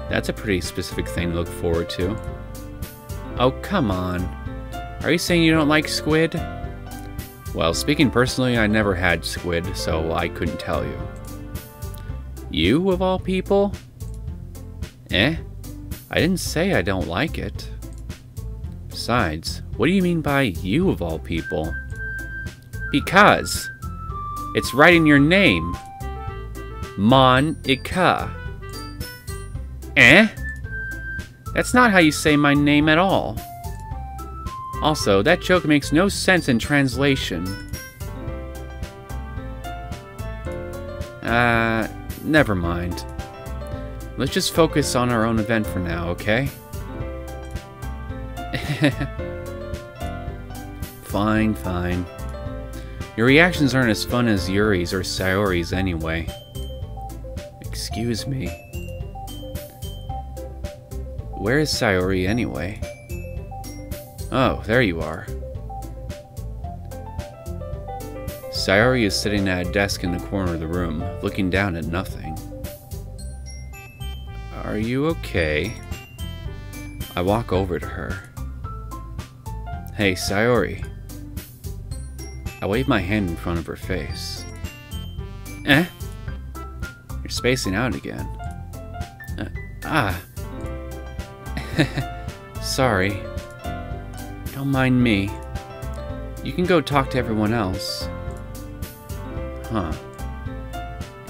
That's a pretty specific thing to look forward to. Oh, come on. Are you saying you don't like squid? Well, speaking personally, I never had squid, so I couldn't tell you. You, of all people? Eh? I didn't say I don't like it. Besides, what do you mean by you, of all people? Because it's right in your name. Monica. Eh? That's not how you say my name at all. Also, that joke makes no sense in translation. Never mind. Let's just focus on our own event for now, okay? Fine, fine. Your reactions aren't as fun as Yuri's or Sayori's anyway. Excuse me. Where is Sayori anyway? Oh, there you are. Sayori is sitting at a desk in the corner of the room, looking down at nothing. Are you okay? I walk over to her. Hey, Sayori. I wave my hand in front of her face. Eh? You're spacing out again. Sorry. Don't mind me. You can go talk to everyone else. Huh.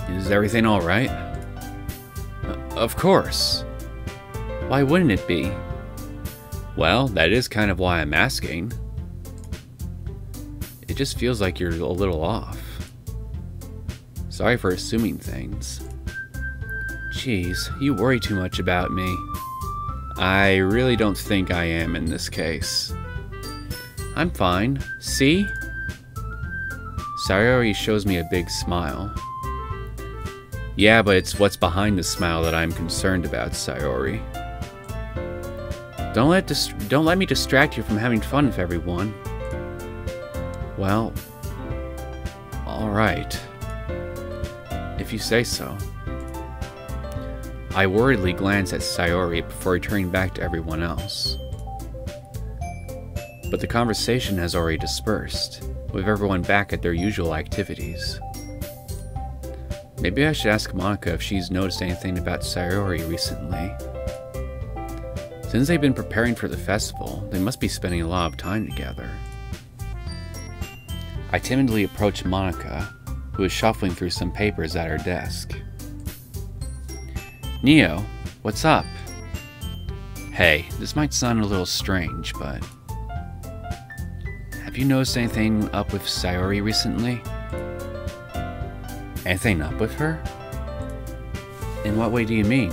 Is everything alright? Of course. Why wouldn't it be? Well, that is kind of why I'm asking. It just feels like you're a little off. Sorry for assuming things. Jeez, you worry too much about me. I really don't think I am in this case. I'm fine. See? Sayori shows me a big smile. Yeah, but it's what's behind the smile that I'm concerned about, Sayori. Don't let me distract you from having fun with everyone. Well, alright. If you say so. I worriedly glance at Sayori before returning back to everyone else. But the conversation has already dispersed, with everyone back at their usual activities. Maybe I should ask Monica if she's noticed anything about Sayori recently. Since they've been preparing for the festival, they must be spending a lot of time together. I timidly approach Monica, who is shuffling through some papers at her desk. Neo, what's up? Hey, this might sound a little strange, but... have you noticed anything up with Sayori recently? Anything up with her? In what way do you mean?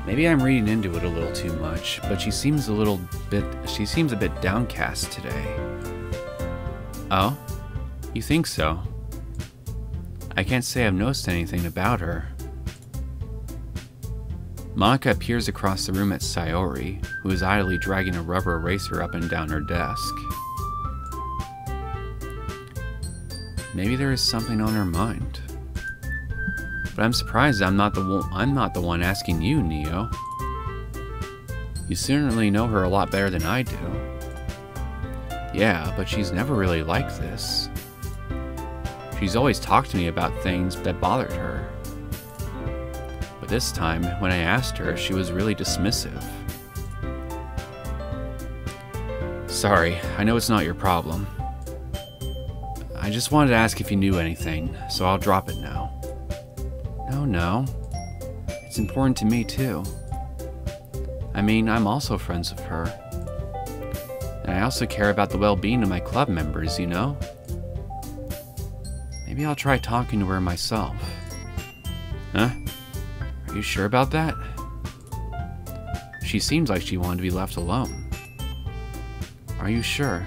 Maybe I'm reading into it a little too much, but she seems a bit downcast today. Oh? You think so? I can't say I've noticed anything about her. Monica peers across the room at Sayori, who is idly dragging a rubber eraser up and down her desk. Maybe there is something on her mind. But I'm surprised I'm not the one asking you, Neo. You certainly know her a lot better than I do. Yeah, but she's never really like this. She's always talked to me about things that bothered her. But this time, when I asked her, she was really dismissive. Sorry, I know it's not your problem. I just wanted to ask if you knew anything, so I'll drop it now. No. It's important to me too. I mean, I'm also friends with her. And I also care about the well-being of my club members, you know? Maybe I'll try talking to her myself. Huh? Are you sure about that? She seems like she wanted to be left alone. Are you sure?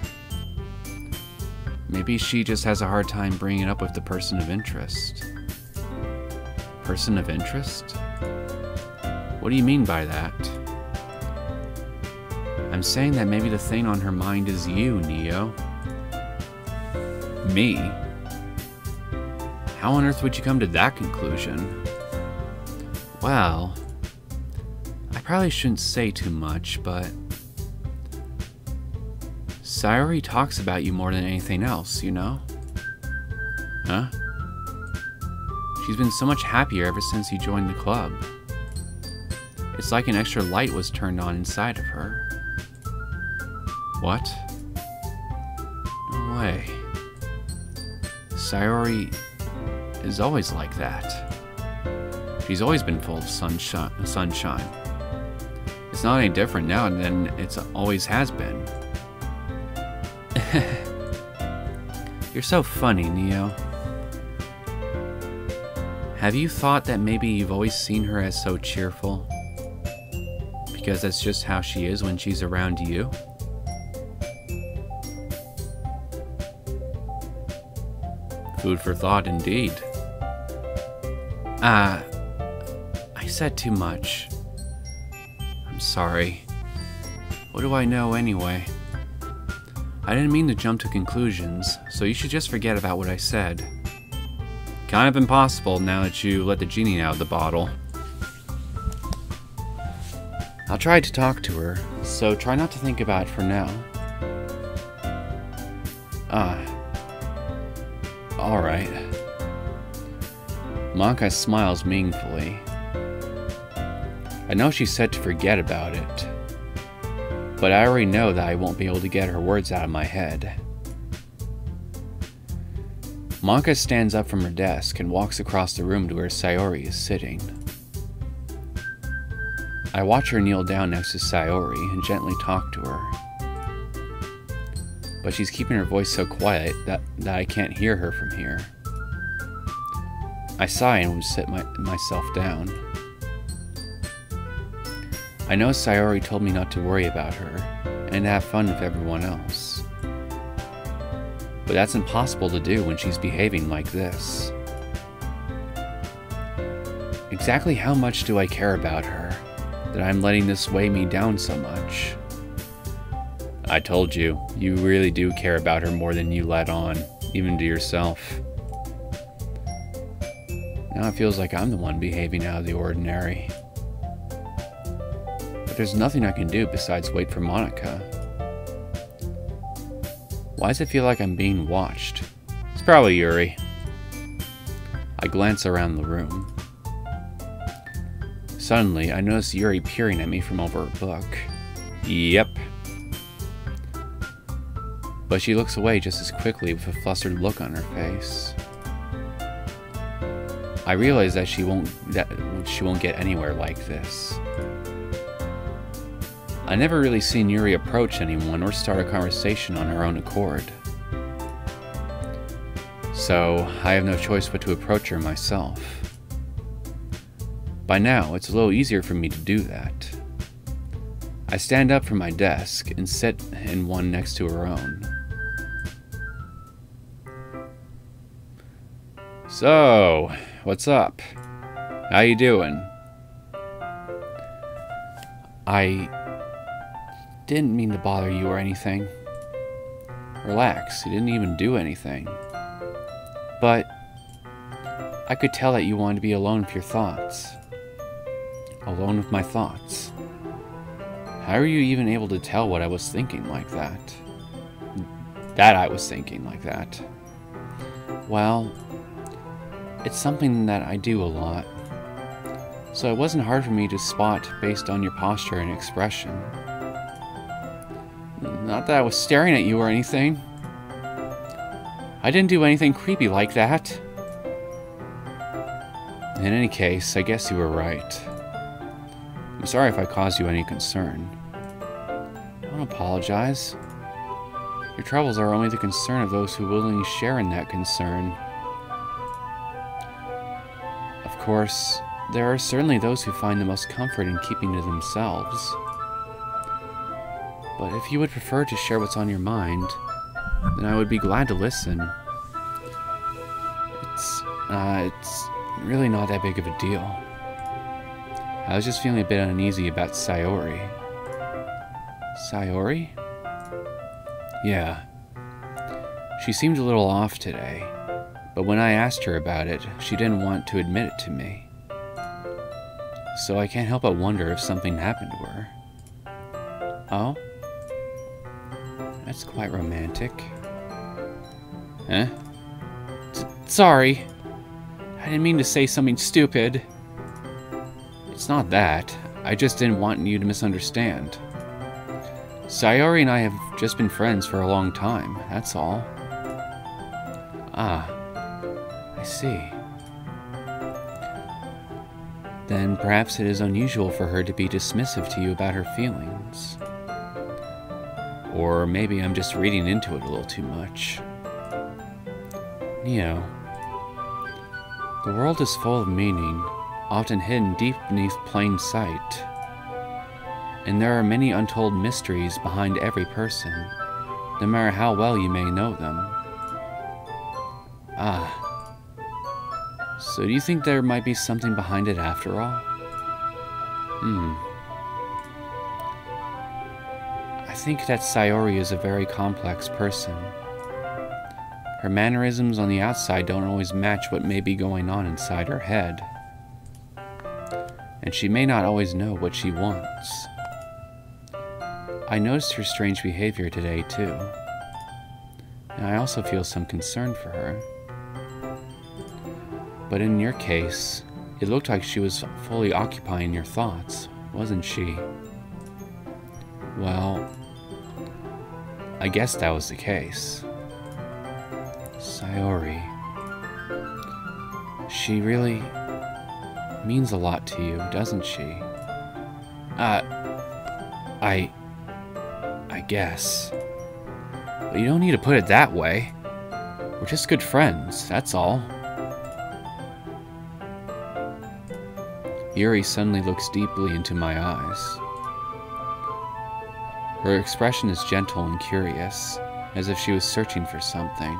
Maybe she just has a hard time bringing it up with the person of interest. Person of interest? What do you mean by that? I'm saying that maybe the thing on her mind is you, Neo. Me? How on earth would you come to that conclusion? Well, I probably shouldn't say too much, but Sayori talks about you more than anything else, you know? Huh? She's been so much happier ever since you joined the club. It's like an extra light was turned on inside of her. What? No way. Sayori is always like that. She's always been full of sunshine. It's not any different now than it always has been. You're so funny, Neo. Have you thought that maybe you've always seen her as so cheerful? Because that's just how she is when she's around you? Food for thought, indeed. I said too much. I'm sorry. What do I know anyway? I didn't mean to jump to conclusions, so you should just forget about what I said. Kind of impossible now that you let the genie out of the bottle. I'll try to talk to her, so try not to think about it for now. Alright. Maka smiles meaningfully. I know she said to forget about it, but I already know that I won't be able to get her words out of my head. Maka stands up from her desk and walks across the room to where Sayori is sitting. I watch her kneel down next to Sayori and gently talk to her. But she's keeping her voice so quiet that I can't hear her from here. I sigh and would sit myself down. I know Sayori told me not to worry about her and to have fun with everyone else. But that's impossible to do when she's behaving like this. Exactly how much do I care about her that I'm letting this weigh me down so much? I told you, you really do care about her more than you let on, even to yourself. Now it feels like I'm the one behaving out of the ordinary. But there's nothing I can do besides wait for Monica. Why does it feel like I'm being watched? It's probably Yuri. I glance around the room. Suddenly, I notice Yuri peering at me from over a book. Yep. But she looks away just as quickly with a flustered look on her face. I realize that she won't get anywhere like this. I never really seen Yuri approach anyone or start a conversation on her own accord. So I have no choice but to approach her myself. By now, it's a little easier for me to do that. I stand up from my desk and sit in one next to her own. So, what's up? How you doing? I didn't mean to bother you or anything. Relax, you didn't even do anything. But I could tell that you wanted to be alone with your thoughts. Alone with my thoughts. How are you even able to tell what I was thinking like that? That I was thinking like that. Well, it's something that I do a lot. So it wasn't hard for me to spot based on your posture and expression. Not that I was staring at you or anything. I didn't do anything creepy like that. In any case, I guess you were right. I'm sorry if I caused you any concern. Don't apologize. Your troubles are only the concern of those who willingly share in that concern. Of course, there are certainly those who find the most comfort in keeping to themselves. But if you would prefer to share what's on your mind, then I would be glad to listen. It's really not that big of a deal. I was just feeling a bit uneasy about Sayori. Sayori? Yeah. She seemed a little off today, but when I asked her about it, she didn't want to admit it to me. So I can't help but wonder if something happened to her. Oh? That's quite romantic. Huh? Sorry. I didn't mean to say something stupid. It's not that. I just didn't want you to misunderstand. Sayori and I have just been friends for a long time, that's all. Ah, I see. Then perhaps it is unusual for her to be dismissive to you about her feelings. Or maybe I'm just reading into it a little too much. Neo, the world is full of meaning, often hidden deep beneath plain sight. And there are many untold mysteries behind every person, no matter how well you may know them. Ah. So do you think there might be something behind it after all? I think that Sayori is a very complex person. Her mannerisms on the outside don't always match what may be going on inside her head. And she may not always know what she wants. I noticed her strange behavior today, too. And I also feel some concern for her. But in your case, it looked like she was fully occupying your thoughts, wasn't she? Well, I guess that was the case. Sayori. She really means a lot to you, doesn't she? I guess. But you don't need to put it that way. We're just good friends, that's all. Yuri suddenly looks deeply into my eyes. Her expression is gentle and curious, as if she was searching for something.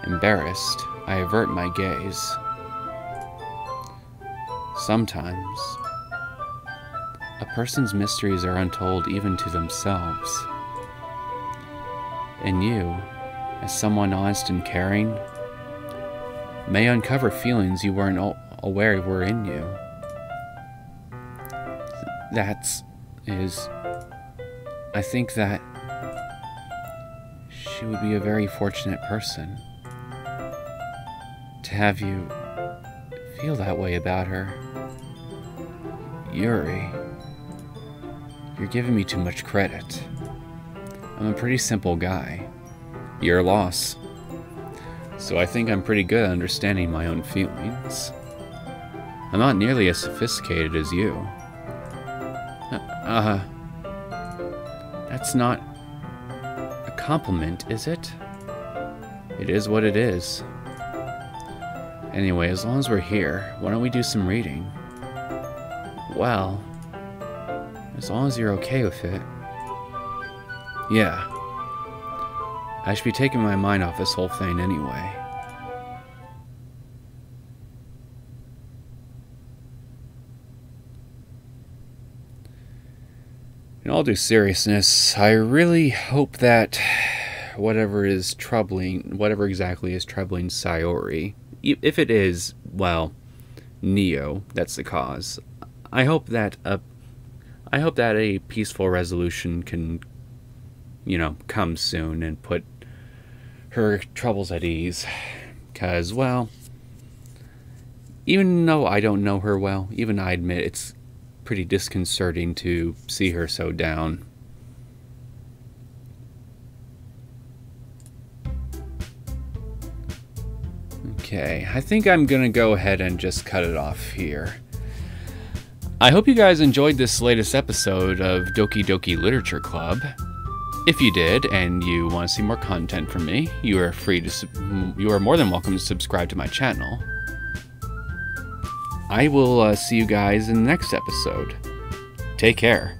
Embarrassed, I avert my gaze. Sometimes, a person's mysteries are untold even to themselves. And you, as someone honest and caring, may uncover feelings you weren't aware were in you. I think that she would be a very fortunate person to have you feel that way about her. Yuri, you're giving me too much credit. I'm a pretty simple guy. Your loss. So I think I'm pretty good at understanding my own feelings. I'm not nearly as sophisticated as you. That's not a compliment, is it? It is what it is. Anyway, as long as we're here, why don't we do some reading? Well, as long as you're okay with it. Yeah. I should be taking my mind off this whole thing anyway. In all due seriousness, I really hope that whatever exactly is troubling Sayori if it is, well, Neo that's the cause, I hope that a peaceful resolution can, come soon and put her troubles at ease. 'Cause, well, even though I don't know her well, even I admit it's pretty disconcerting to see her so down. Okay, I think I'm gonna go ahead and just cut it off here. I hope you guys enjoyed this latest episode of Doki Doki Literature Club. If you did, and you want to see more content from me, you are more than welcome to subscribe to my channel. I will see you guys in the next episode. Take care.